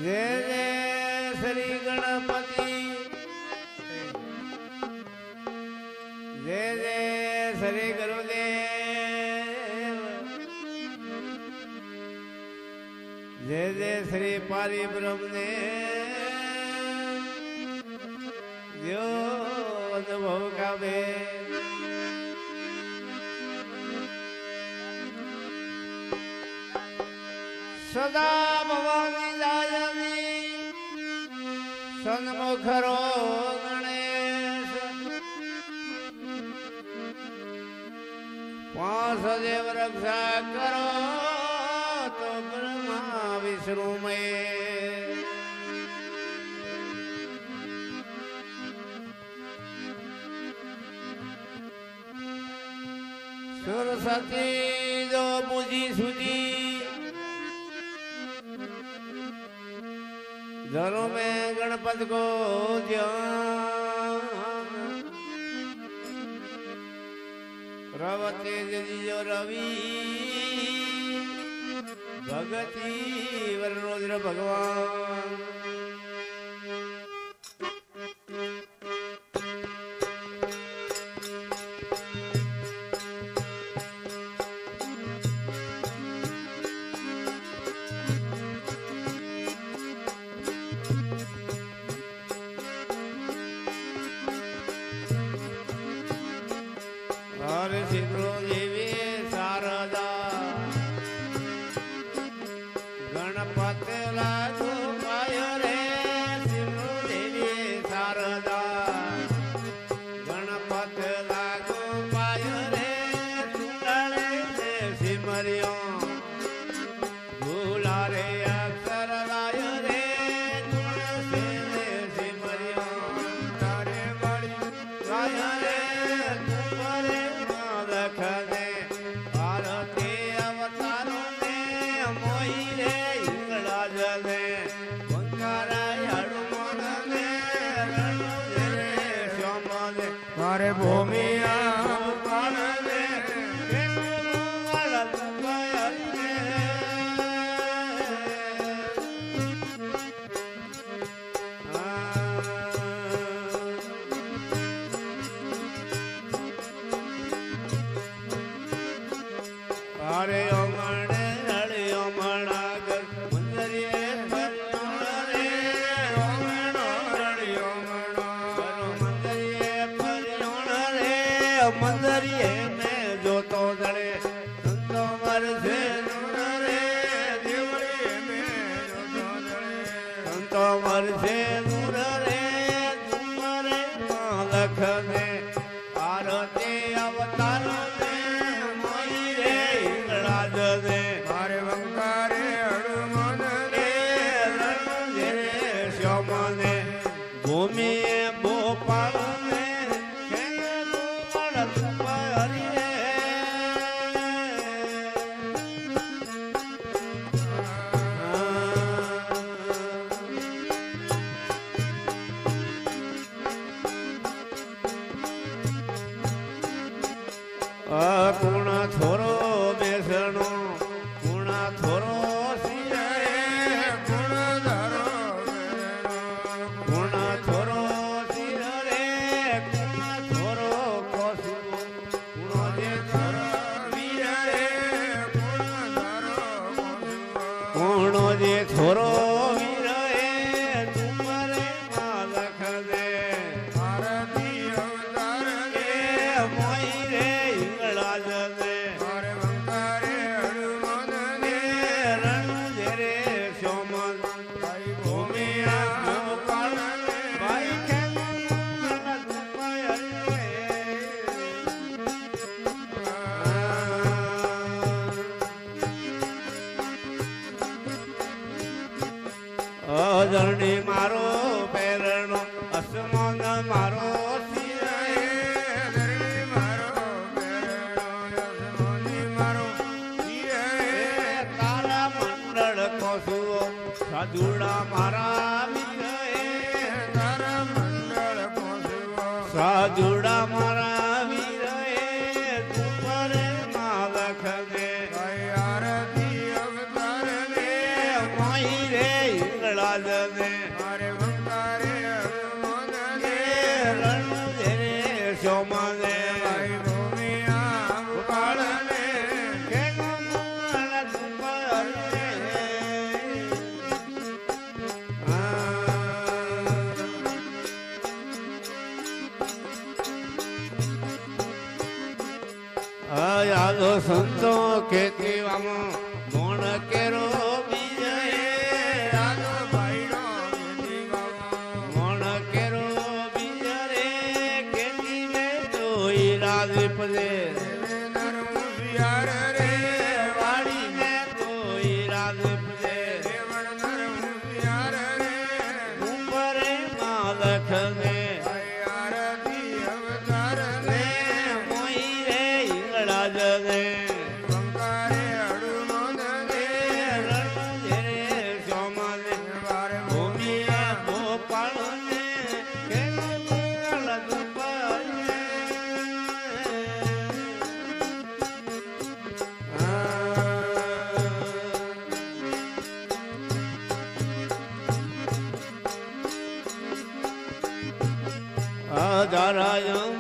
जय जय श्री गणपति जय जय श्री गुरुदेव जय जय श्री पारी ब्रह्मदेव जो अनुभव का बे सदा भवानी जायनी सन्मुख रो गणेश पांच देव रक्षा करो तो ब्रह्मा विष्णु में सरस्वती जो बुझी सुधी घरों में गणपत को ध्यान रवते जो रवि भगति वरुद्र भगवान देवी शारदा गणपत लागू पाय रे सिमरो देवी शारदा गणपत लागू पाय रे चुंडले से सिमरियो भूला रे अक्षर लाय रे गुण से सिमरियो तारे बड़ी लाय रे मारे भूमिया अरे ओमणे हरे ओमणा कर मुंदरिए रे ओमणो हरे ओमणो करो मुंदरिए मंदरिए में जो तो जड़े संतो मर से नूर रे देवड़िए में जो तो जड़े संतो मर से नूर रे तुम्हारे लख दे आरती अवतार दे मोई रे राज दे मारे वंकारे हनुमान रे रण रे श्याम दे भूमि भोपाल कुणा थोरो बेसणो कुणा थोरो सिरे कुणा धरो कुणा थोरो सिरे कुणा थोरो कोसु कुणो जे थोरो वीरे कुणा धरो कुणो जे थोरो वीरे तुम्हारे मालक दे आरती अवतार दे मोई रे धरणी मारो पैरणो आसमान मारो सिरे धरणी मारो पैरणो आसमान मारो सिरे तारा मंडल कोसुओ साधुड़ा मारा वीरे तारा मंडल कोसुओ साधुड़ा मारा वीरे तुम्हारे मालक दे आरती अवतार दे माई रे હિંગળાજ ને મારે વંકારે હનુમાનને રણુધરે સોમાને ભાઈ ભૂમિયા ગોપાળને યાદો સંતો ખેતીવામાં મોણ કેરો બીજે યાદો ભાઈનો ખેતી ગાવા મોણ કેરો બીજે રે ખેતી મે જોઈ રાજપદે નર મુસિયાર રે વાડી મે જોઈ રાજપદે દેવણ નર મુસિયાર રે ઉંબરે માલખ ને આરતી અવતાર ને મોઈ રે હિંગળાજ ને વંકારે હનુમાન ને રણુધરે સોમાને મારે ભૂમિયા ગોપાળ ને ખેલત પાયે હજારાયમ